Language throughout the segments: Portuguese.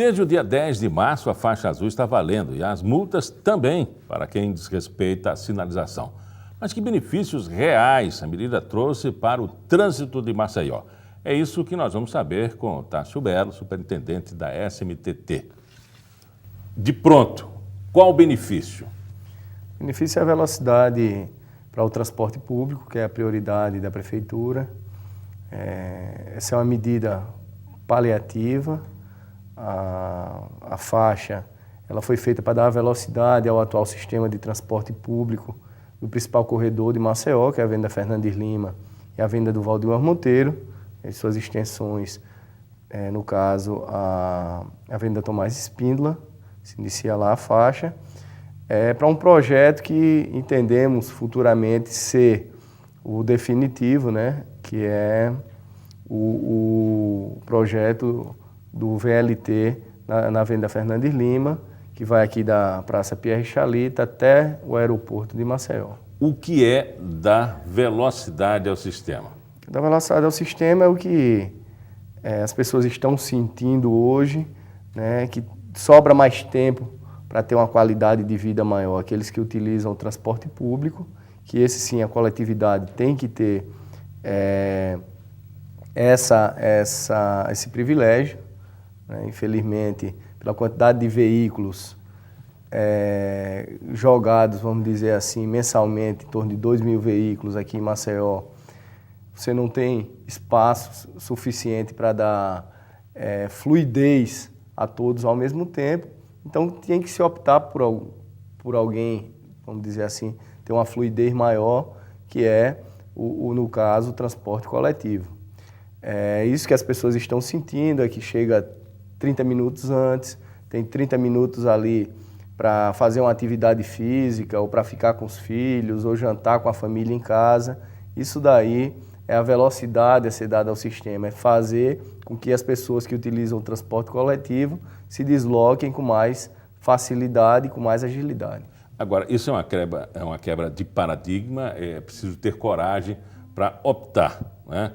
Desde o dia 10 de março, a faixa azul está valendo e as multas também para quem desrespeita a sinalização. Mas que benefícios reais a medida trouxe para o trânsito de Maceió? É isso que nós vamos saber com o Tássio Belo, superintendente da SMTT. De pronto, qual o benefício? O benefício é a velocidade para o transporte público, que é a prioridade da Prefeitura. Essa é uma medida paliativa. A faixa ela foi feita para dar velocidade ao atual sistema de transporte público do principal corredor de Maceió, que é a Avenida Fernandes Lima e a Avenida do Valdemar Monteiro, as suas extensões, no caso, a Avenida Tomás Espíndola, se inicia lá a faixa, para um projeto que entendemos futuramente ser o definitivo, né, que é o projeto do VLT na Avenida Fernandes Lima, que vai aqui da Praça Pierre Chalita até o aeroporto de Maceió. O que é dar velocidade ao sistema? Dar velocidade ao sistema é o que as pessoas estão sentindo hoje, né, que sobra mais tempo para ter uma qualidade de vida maior. Aqueles que utilizam o transporte público, que esse sim, a coletividade tem que ter esse privilégio. Infelizmente, pela quantidade de veículos jogados, vamos dizer assim, mensalmente, em torno de 2.000 veículos aqui em Maceió, você não tem espaço suficiente para dar fluidez a todos ao mesmo tempo. Então, tem que se optar por alguém, vamos dizer assim, ter uma fluidez maior, que é, no caso, o transporte coletivo. Isso que as pessoas estão sentindo, é que chega 30 minutos antes, tem 30 minutos ali para fazer uma atividade física, ou para ficar com os filhos, ou jantar com a família em casa. Isso daí é a velocidade a ser dada ao sistema, é fazer com que as pessoas que utilizam o transporte coletivo se desloquem com mais facilidade e com mais agilidade. Agora, isso é uma quebra de paradigma, é preciso ter coragem para optar, né?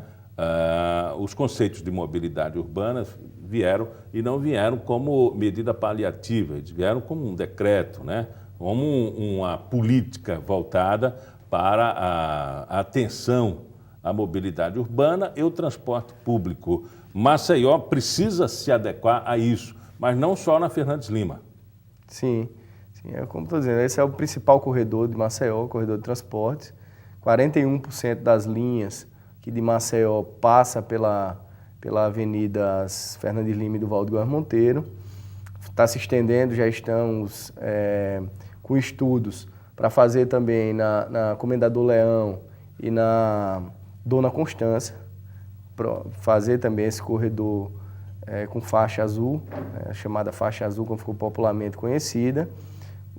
Os conceitos de mobilidade urbana vieram e não vieram como medida paliativa, eles vieram como um decreto, né? Como uma política voltada para a atenção à mobilidade urbana e o transporte público. Maceió precisa se adequar a isso, mas não só na Fernandes Lima. Sim, é como estou dizendo, esse é o principal corredor de Maceió, o corredor de transportes. 41% das linhas que de Maceió passa pela Avenida Fernandes Lima e do Valdemar Monteiro. Está se estendendo, já estamos com estudos para fazer também na Comendador Leão e na Dona Constância, fazer também esse corredor com faixa azul, chamada faixa azul, como ficou popularmente conhecida,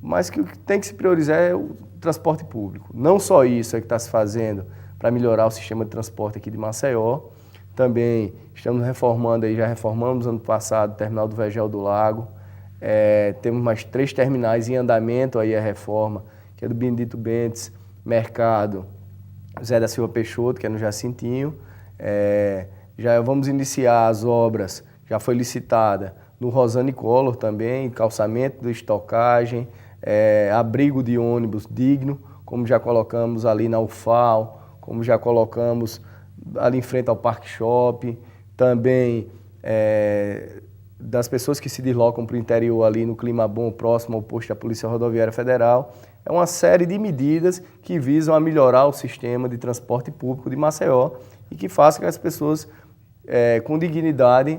mas que o que tem que se priorizar é o transporte público. Não só isso é que está se fazendo para melhorar o sistema de transporte aqui de Maceió, também estamos reformando, já reformamos ano passado o terminal do Vegel do Lago, temos mais 3 terminais em andamento aí a reforma, que é do Benedito Bentes, Mercado, Zé da Silva Peixoto, que é no Jacintinho. Já vamos iniciar as obras, já foi licitada no Rosane Collor também, calçamento de estocagem, abrigo de ônibus digno, como já colocamos ali na UFAL, como já colocamos ali em frente ao Parque Shopping, também das pessoas que se deslocam para o interior ali no Clima Bom, próximo ao posto da Polícia Rodoviária Federal. É uma série de medidas que visam a melhorar o sistema de transporte público de Maceió e que façam que as pessoas, com dignidade,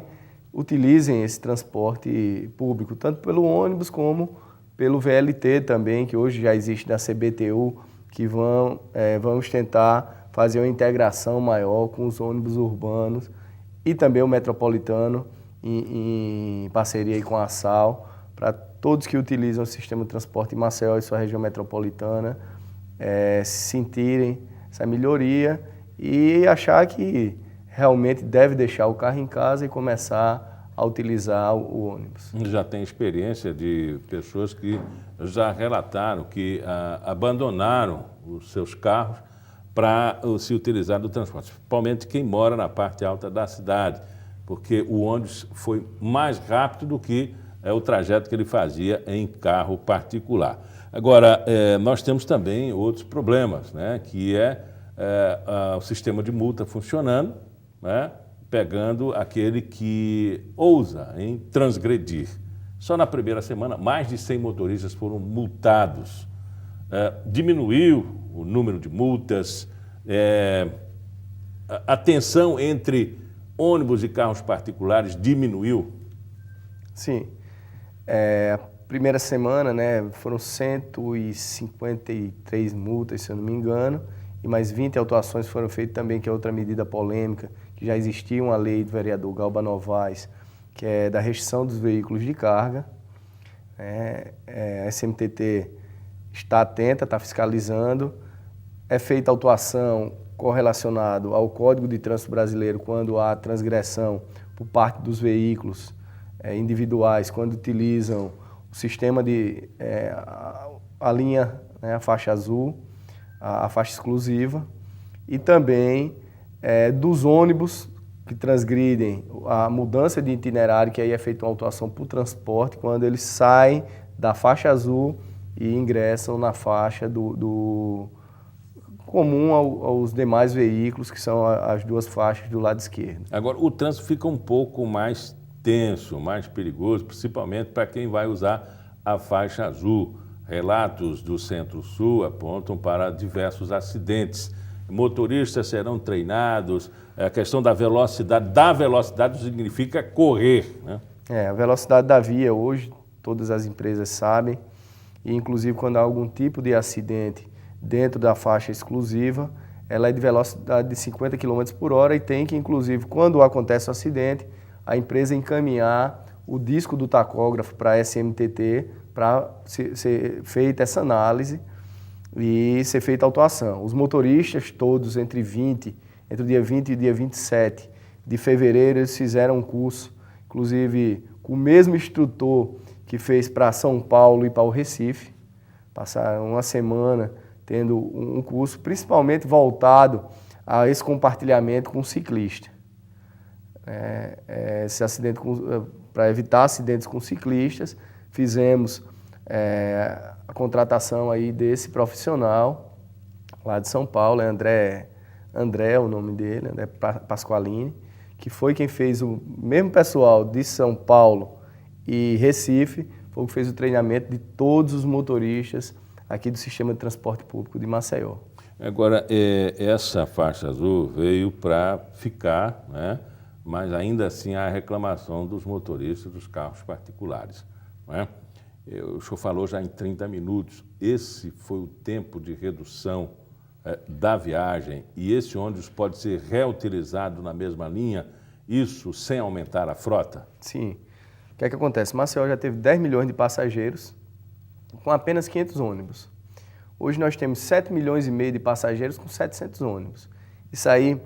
utilizem esse transporte público, tanto pelo ônibus como pelo VLT também, que hoje já existe na CBTU, que vamos tentar fazer uma integração maior com os ônibus urbanos e também o metropolitano em parceria aí com a SAL, para todos que utilizam o sistema de transporte em Maceió e sua região metropolitana sentirem essa melhoria e achar que realmente deve deixar o carro em casa e começar a utilizar o ônibus. Já tem experiência de pessoas que já relataram que abandonaram os seus carros para se utilizar do transporte, principalmente quem mora na parte alta da cidade, porque o ônibus foi mais rápido do que o trajeto que ele fazia em carro particular. Agora, nós temos também outros problemas, né, que o sistema de multa funcionando, né, pegando aquele que ousa em transgredir. Só na primeira semana, mais de 100 motoristas foram multados. Diminuiu o número de multas, a tensão entre ônibus e carros particulares diminuiu? Sim. A primeira semana, né, foram 153 multas, se eu não me engano, e mais 20 autuações foram feitas também, que é outra medida polêmica, que já existia uma lei do vereador Galba Novaes, que é da restrição dos veículos de carga. A SMTT está atenta, está fiscalizando, é feita autuação correlacionado ao Código de Trânsito Brasileiro quando há transgressão por parte dos veículos individuais, quando utilizam o sistema de a linha, né, a faixa azul, a faixa exclusiva, e também dos ônibus que transgridem a mudança de itinerário, que aí é feita uma autuação por transporte, quando eles saem da faixa azul e ingressam na faixa do comum aos demais veículos, que são as duas faixas do lado esquerdo. Agora, o trânsito fica um pouco mais tenso, mais perigoso, principalmente para quem vai usar a faixa azul. Relatos do Centro-Sul apontam para diversos acidentes. Motoristas serão treinados, a questão da velocidade significa correr, né? A velocidade da via hoje, todas as empresas sabem, e inclusive quando há algum tipo de acidente dentro da faixa exclusiva, ela é de velocidade de 50 km por hora e tem que, inclusive, quando acontece o acidente, a empresa encaminhar o disco do tacógrafo para a SMTT para ser feita essa análise e ser feita a autuação. Os motoristas todos entre o dia 20 e o dia 27 de fevereiro, eles fizeram um curso, inclusive com o mesmo instrutor que fez para São Paulo e para o Recife. Passaram uma semana tendo um curso principalmente voltado a esse compartilhamento com o ciclista. Esse acidente para evitar acidentes com ciclistas, fizemos a contratação aí desse profissional lá de São Paulo, André é o nome dele, André Pasqualini, que foi quem fez o mesmo pessoal de São Paulo e Recife, foi o que fez o treinamento de todos os motoristas aqui do Sistema de Transporte Público de Maceió. Agora, essa faixa azul veio para ficar, né? Mas ainda assim há a reclamação dos motoristas dos carros particulares, né? O senhor falou já em 30 minutos, esse foi o tempo de redução da viagem e esse ônibus pode ser reutilizado na mesma linha, isso sem aumentar a frota? Sim. O que é que acontece? Maceió já teve 10 milhões de passageiros com apenas 500 ônibus. Hoje nós temos 7 milhões e meio de passageiros com 700 ônibus. Isso aí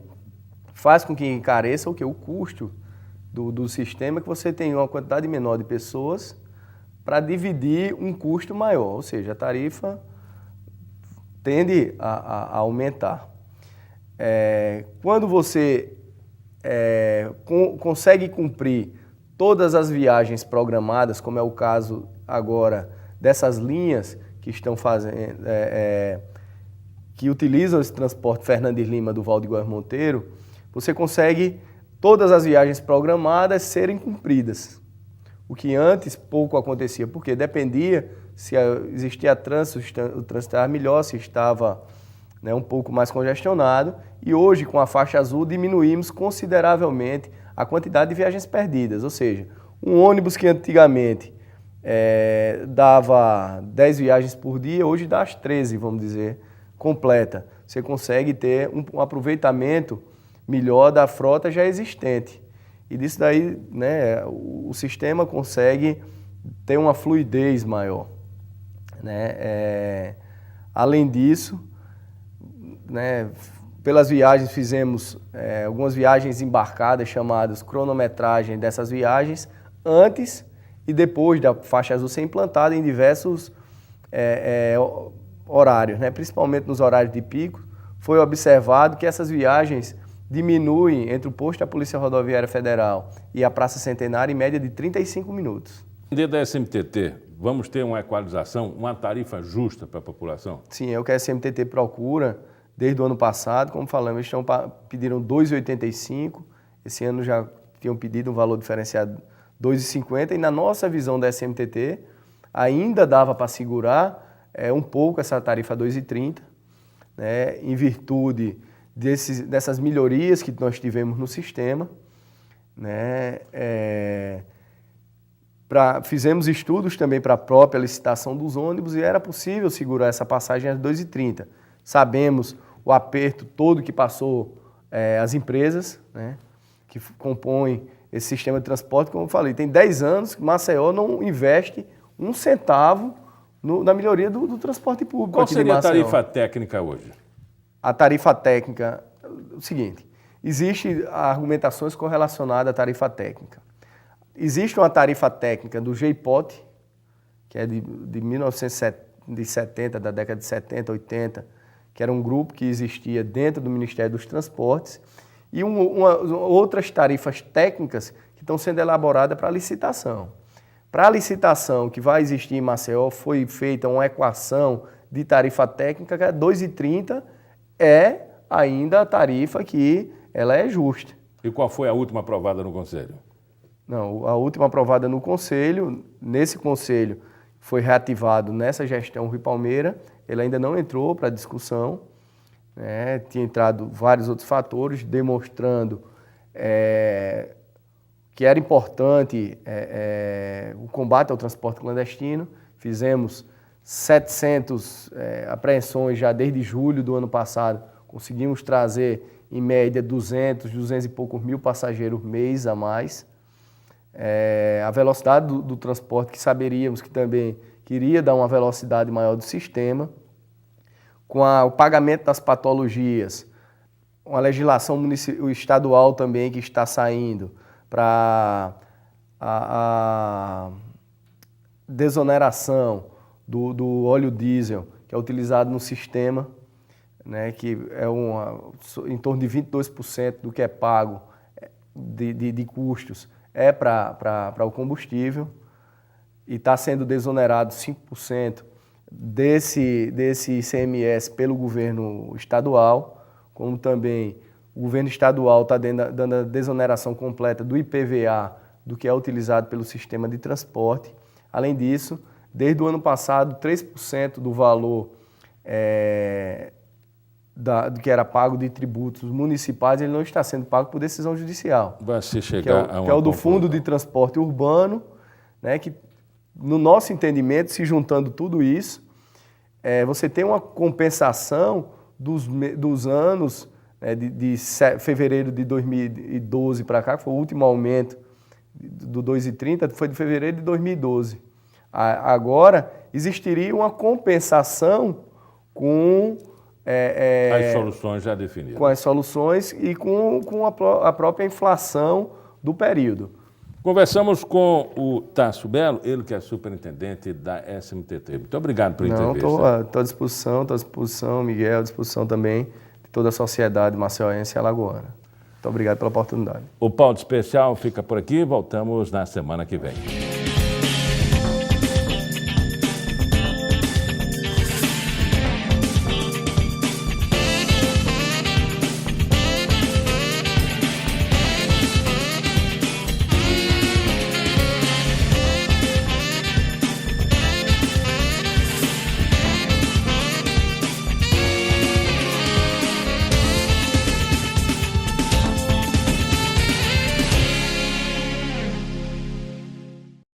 faz com que encareça o custo do sistema, que você tem uma quantidade menor de pessoas para dividir um custo maior, ou seja, a tarifa tende a aumentar. Quando você consegue cumprir todas as viagens programadas, como é o caso agora dessas linhas que estão fazendo, que utilizam esse transporte Fernandes Lima do Valde Góes Monteiro, você consegue todas as viagens programadas serem cumpridas. O que antes pouco acontecia, porque dependia se existia trânsito, o trânsito estava melhor, se estava um pouco mais congestionado. E hoje, com a faixa azul, diminuímos consideravelmente a quantidade de viagens perdidas. Ou seja, um ônibus que antigamente dava 10 viagens por dia, hoje dá as 13, vamos dizer, completa. Você consegue ter um aproveitamento melhor da frota já existente. E disso daí, né, o sistema consegue ter uma fluidez maior, né? Além disso, né, pelas viagens fizemos algumas viagens embarcadas chamadas cronometragem dessas viagens antes e depois da faixa azul ser implantada em diversos horários, né? Principalmente nos horários de pico. Foi observado que essas viagens diminui entre o posto da Polícia Rodoviária Federal e a Praça Centenária em média de 35 minutos. Dentro da SMTT, vamos ter uma equalização, uma tarifa justa para a população? Sim, é o que a SMTT procura desde o ano passado. Como falamos, eles pediram R$ 2,85, esse ano já tinham pedido um valor diferenciado R$ 2,50 e na nossa visão da SMTT ainda dava para segurar um pouco essa tarifa R$ 2,30, né, em virtude dessas melhorias que nós tivemos no sistema, né, fizemos estudos também para a própria licitação dos ônibus e era possível segurar essa passagem a R$ 2,30. Sabemos o aperto todo que passou as empresas, né, que compõem esse sistema de transporte. Como eu falei, tem 10 anos que Maceió não investe um centavo na melhoria do transporte público. Qual aqui seria de a Maceió. tarifa técnica hoje? A tarifa técnica, o seguinte, existem argumentações correlacionadas à tarifa técnica. Existe uma tarifa técnica do GEIPOT, que é de 1970, da década de 70, 80, que era um grupo que existia dentro do Ministério dos Transportes, e outras tarifas técnicas que estão sendo elaboradas para licitação. Para a licitação que vai existir em Maceió, foi feita uma equação de tarifa técnica que é R$ 2,30, é ainda a tarifa que ela é justa. E qual foi a última aprovada no Conselho? Não, a última aprovada no Conselho, nesse Conselho foi reativado nessa gestão Rui Palmeira, ele ainda não entrou para discussão, né? Tinha entrado vários outros fatores, demonstrando que era importante o combate ao transporte clandestino. Fizemos 700 apreensões já desde julho do ano passado, conseguimos trazer em média 200 e poucos mil passageiros mês a mais. A velocidade do transporte, que saberíamos que também queria dar uma velocidade maior do sistema, com o pagamento das patologias, uma legislação estadual também que está saindo para a desoneração do óleo diesel, que é utilizado no sistema, né, que é em torno de 22% do que é pago de custos para o combustível, e está sendo desonerado 5% desse ICMS pelo governo estadual, como também o governo estadual está dando a desoneração completa do IPVA do que é utilizado pelo sistema de transporte. Além disso, desde o ano passado, 3% do valor do que era pago de tributos municipais, ele não está sendo pago por decisão judicial. Vai se chegar que é o do Fundo de Transporte Urbano, né, que, no nosso entendimento, se juntando tudo isso, você tem uma compensação dos anos de fevereiro de 2012 para cá, que foi o último aumento do 2,30, foi de fevereiro de 2012. Agora, existiria uma compensação com as soluções já definidas. Com as soluções e com a própria inflação do período. Conversamos com o Tássio Belo, ele que é superintendente da SMTT. Muito obrigado pela entrevista. Estou à disposição, Miguel, à disposição também de toda a sociedade maceiense e alagoana. Muito obrigado pela oportunidade. O Pauta Especial fica por aqui, voltamos na semana que vem.